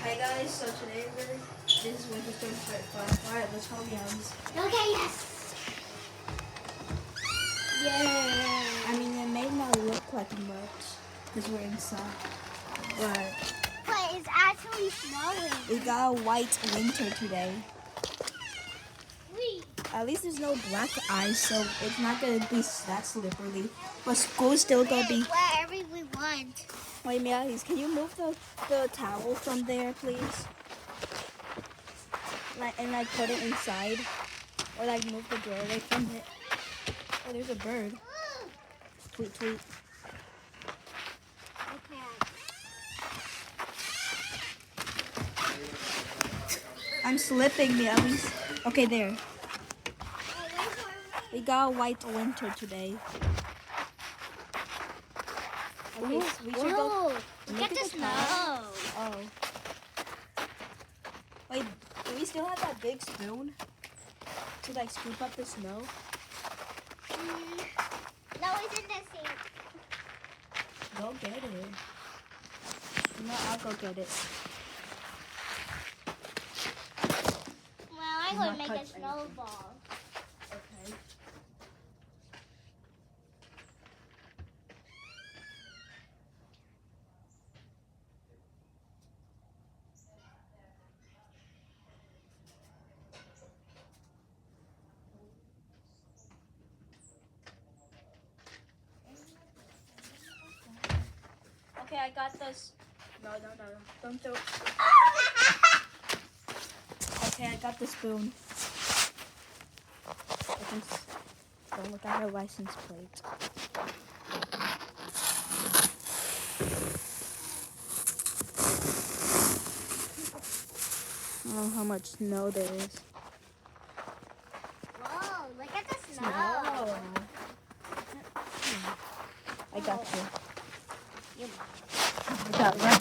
Hi guys, so today this is Winter Storm Part 5. Alright, let's call meows. Okay, yes. Yay. I mean, it may not look like much because we're inside, But it's actually snowing. we got a white winter today. Wait. At least there's no black ice, so it's not going to be that slippery. But school's still going to be... Wherever we want. Wait, meows, can you move the towel from there, please? And put it inside. Or move the door away from it. Oh, there's a bird. Tweet, tweet. Okay. I'm slipping, meows. Okay, there. We got a white winter today. Okay, so we should go. Look at the snow. Oh. Wait, do we still have that big spoon to scoop up the snow? No, it's in the sink. Go get it. No, I'll go get it. Well, I'm going to make a snowball. Okay. Okay, I got this. No. Don't throw. Okay, I got the spoon. Don't look at her license plate. I don't know how much snow there is. Whoa, look at the snow. I got you. You- I got one.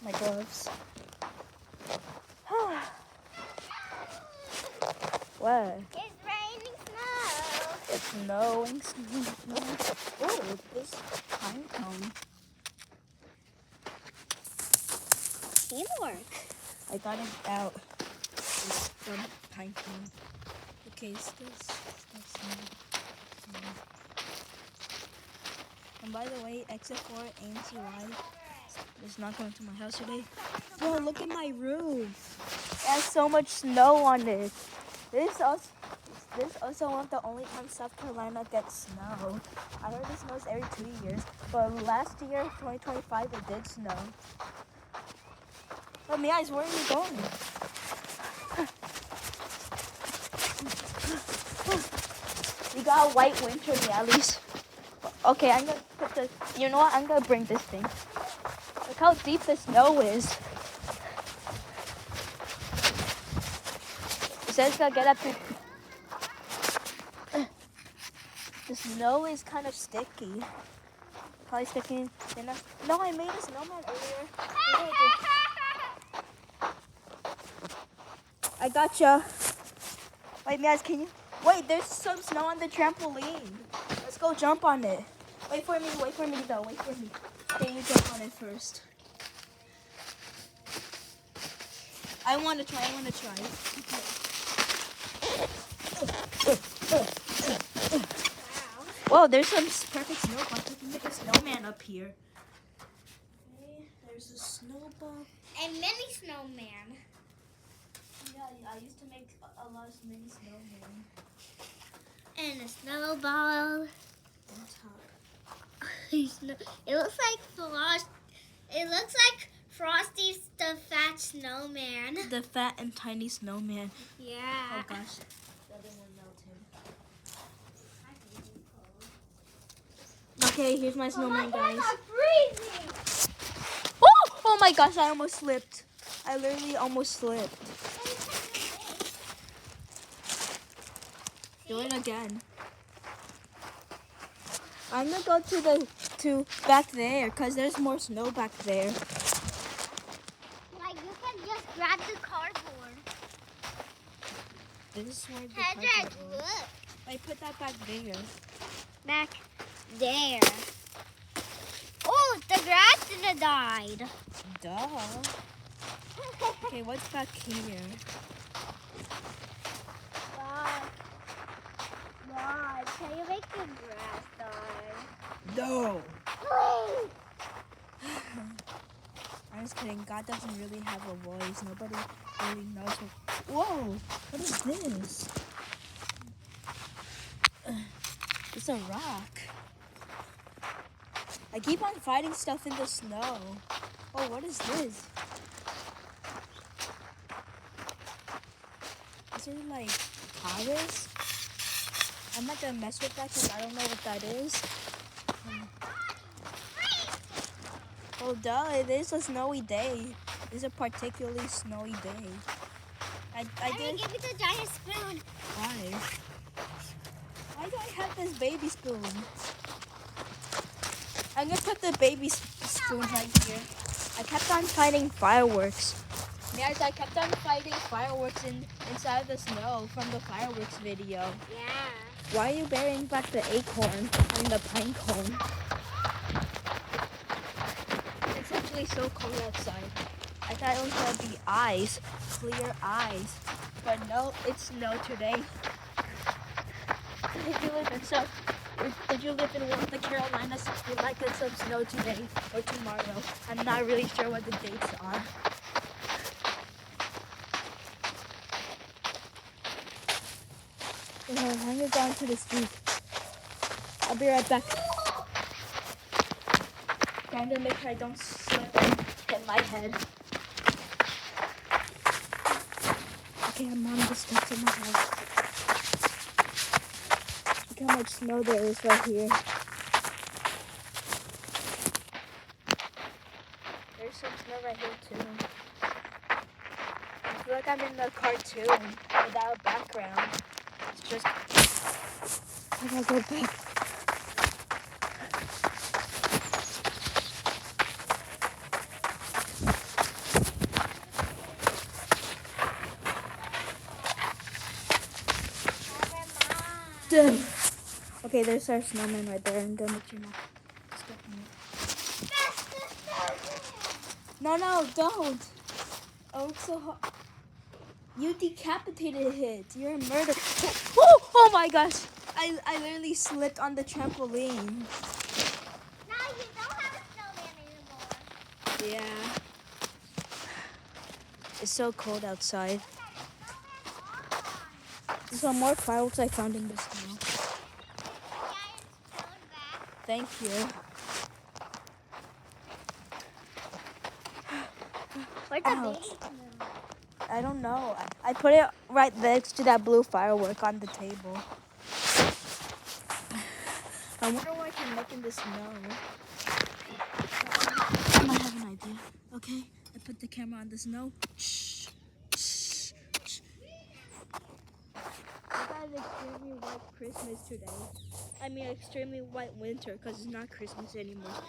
My gloves. What? It's raining snow. It's snowing. Oh, this pine cone. Teamwork. I got it out. It's from pine cone. Okay, it's this. And by the way, X4 AMCY is not coming to my house today. Bro, look at my roof. It has so much snow on it. This is also one of the only times South Carolina gets snow. I heard it snows every 2 years, but last year, 2025, it did snow. But guys, where are you going? We got a white winter, at least. Okay, I'm gonna put the. You know what? I'm gonna bring this thing. Look how deep the snow is. It says gotta get up to. The snow is kind of sticky. Probably sticking. No, I made a snowman earlier. I gotcha. Wait, guys, can you? Wait, there's some snow on the trampoline. Let's go jump on it. Wait for me though, wait for me. Okay, you jump on it first. I wanna try. Whoa, there's some perfect snowball. I can make a snowman up here. Okay, there's a snowball. And mini snowman. Yeah, I used to make a lot of mini snowmen. And a snowball. On top. It looks like Frost. It looks like Frosty's the fat snowman. The fat and tiny snowman. Yeah. Oh gosh, the other one melted. Okay, here's my snowman, guys. I'm freezing. Oh my gosh, I almost slipped. I literally almost slipped. Do it again. I'm gonna go to back there because there's more snow back there. Like you can just grab the cardboard. This is where the Hedrick, cardboard is. look. Wait, put that back there. Back there. Oh, Santa died. Duh. Okay, what's back here? Mom, can you make the grass die? No. Please. I'm just kidding. God doesn't really have a voice. Nobody really knows what. Whoa! What is this? It's a rock. I keep on finding stuff in the snow. Oh, what is this? Is it like tires? I'm not gonna mess with that because I don't know what that is. Oh, duh, it is a snowy day. It's a particularly snowy day. I Give me the giant spoon. Why? Why do I have this baby spoon? I'm gonna put the baby spoon right here. I kept on finding fireworks. Yes, I kept on finding fireworks inside the snow from the fireworks video. Yeah. Why are you burying back the acorn and the pine cone? It's actually so cold outside. I thought it was gonna be ice, clear eyes, but no, it's snow today. Did you live in one of the Carolinas? You might get some snow today or tomorrow. I'm not really sure what the dates are. I'm gonna go into the street. I'll be right back. Trying to make sure I don't slip and hit my head. Okay, I'm on the steps of my house. Look how much snow there is right here. There's some snow right here too. I feel like I'm in a cartoon without a background. It's just... I gotta go back. Done. Okay, there's our snowman right there. I'm gonna make sure not to step on it. No, don't. Oh, it's so hot. You decapitated it. You're a murderer. Oh my gosh. I literally slipped on the trampoline. Now you don't have a snowman anymore. Yeah. It's so cold outside. There's some more fireworks I found in the snow. Thank you. Where's the Ouch. baby spoon? I don't know. I put it right next to that blue firework on the table. I wonder what I can make in the snow. I might have an idea. Okay, I put the camera on the snow. Shh. Shh. Shh. I got an extremely white Christmas today. I mean, extremely white winter because it's not Christmas anymore.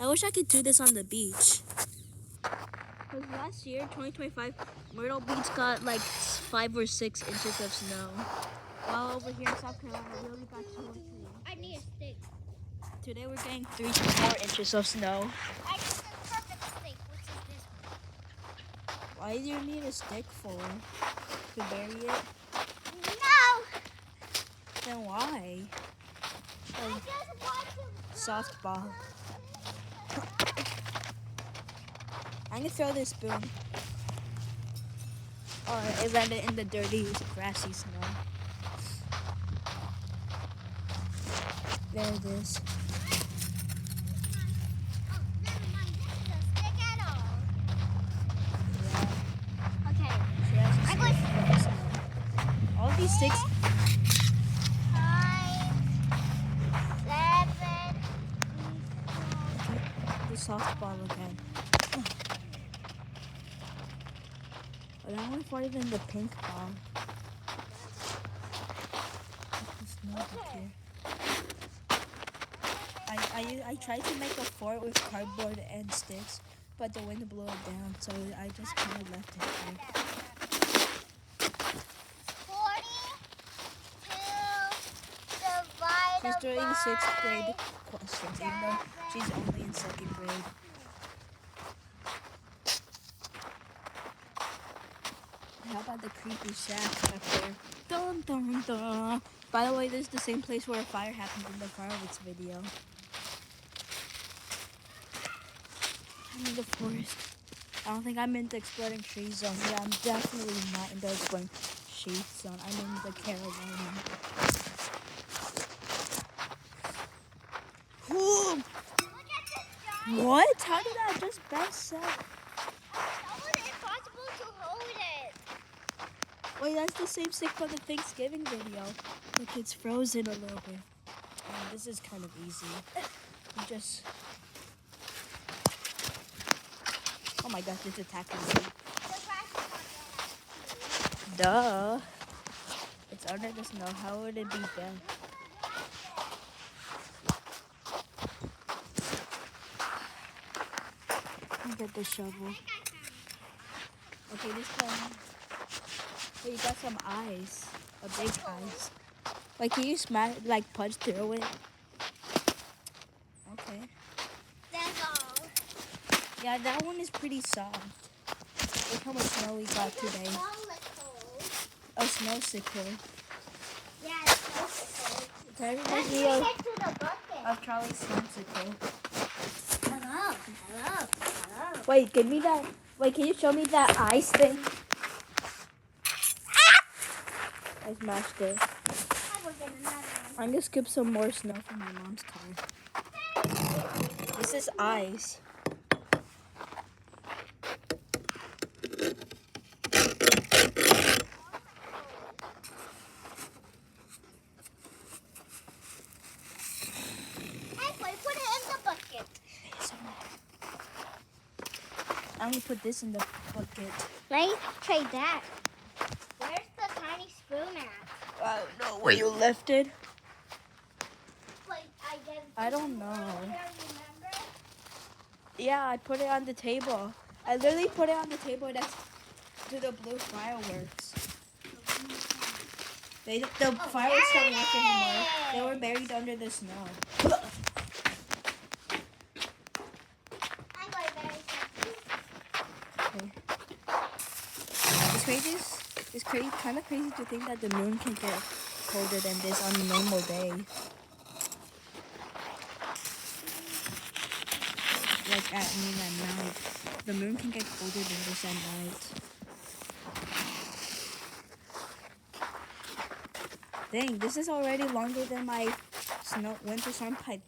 I wish I could do this on the beach. Because last year, 2025, Myrtle Beach got like 5 or 6 inches of snow. While over here in South Carolina, we only got 2 or 3. I need a stick. Today we're getting 3 to 4 inches of snow. I need the perfect stick, which is this one. Why do you need a stick for? To bury it? No! Then why? I just want to... Softball. I'm gonna throw this spoon. Oh, it landed in the dirty, grassy snow. There it is. Oh, never mind. This is a stick at all. Yeah. Okay. She has a I'm stick going for the snow. All these sticks. 5, 7, The softball again. But I want to put it in the pink ball. There's no book here. I tried to make a fort with cardboard and sticks, but the wind blew it down, so I just kind of left it there. 42, She's doing sixth grade questions, even though she's only in second grade. How about the creepy shack up there? Dun, dun, dun. By the way, this is the same place where a fire happened in the fireworks video. I'm in the forest. I don't think I'm in the exploding tree zone. Yeah, I'm definitely not in the exploding tree zone. I'm in the Carolina. Whoa. What? How did that just bounce out? How was it impossible to hold it? Wait, that's the same stick from the Thanksgiving video. Look, it's frozen a little bit. This is kind of easy. You just... Oh my gosh, it's attacking me. Duh. It's under the snow. How would it be done? I'll get the shovel. Okay, this time. Wait, you got some ice. A big ice. Wait, can you smash, like, punch through it? Okay. That's all. Yeah, that one is pretty soft. Look how much snow we got today. A snow sickle. Yeah, it's so That Let's reminds me bring it to the bucket. of Charlie's snow sickle. Hello. Wait, give me that. Wait, can you show me that ice thing? I smashed it. I will get another one. I'm gonna skip some more snow from my mom's car. This is ice. Hey, put it in the bucket. I'm gonna put this in the bucket. Let me try that. Where's the tiny spoon at? I don't know where you left it. Wait, I don't know. Remember? Yeah, I put it on the table. I literally put it on the table next to the blue fireworks. The fireworks don't work anymore. They were buried under the snow. I'm going to bury Okay. It's crazy, kind of crazy to think that the moon can get colder than this on a normal day. Like at night. The moon can get colder than this at night. Dang, this is already longer than my winter storm part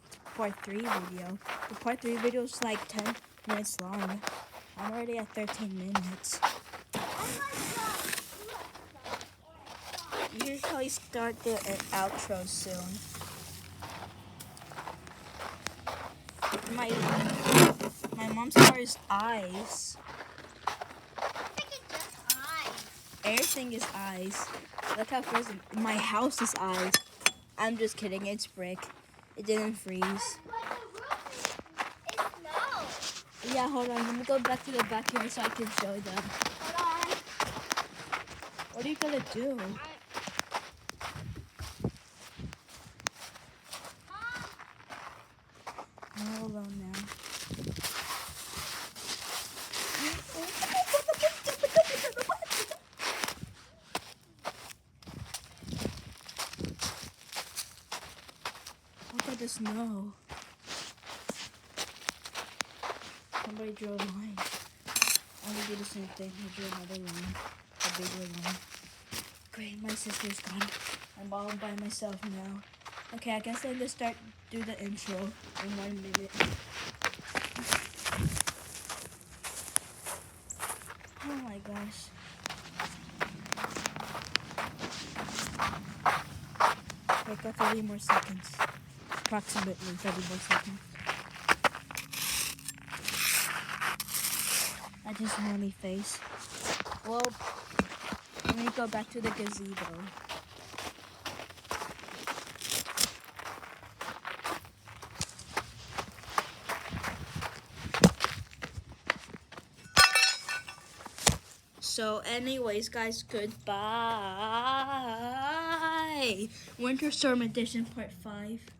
3 video. The part 3 video is like 10 minutes long. I'm already at 13 minutes. You should probably start the outro soon. My mom's car is ice. Everything is ice. Look how frozen. My house is ice. I'm just kidding. It's brick. It didn't freeze. Yeah, hold on. Let me go back to the backyard so I can show them. Hold on. What are you gonna do? Hold on now. Look at the snow. Somebody drew a line. I'm gonna do the same thing. I drew another line. A bigger line. Great, my sister's gone. I'm all by myself now. Okay, I guess I'm gonna do the intro in 1 minute. Oh my gosh. I got 30 more seconds. Approximately 30 more seconds. I just horny face. Well, let me go back to the gazebo. So anyways, guys, goodbye. Hey, Winter Storm Edition Part 5.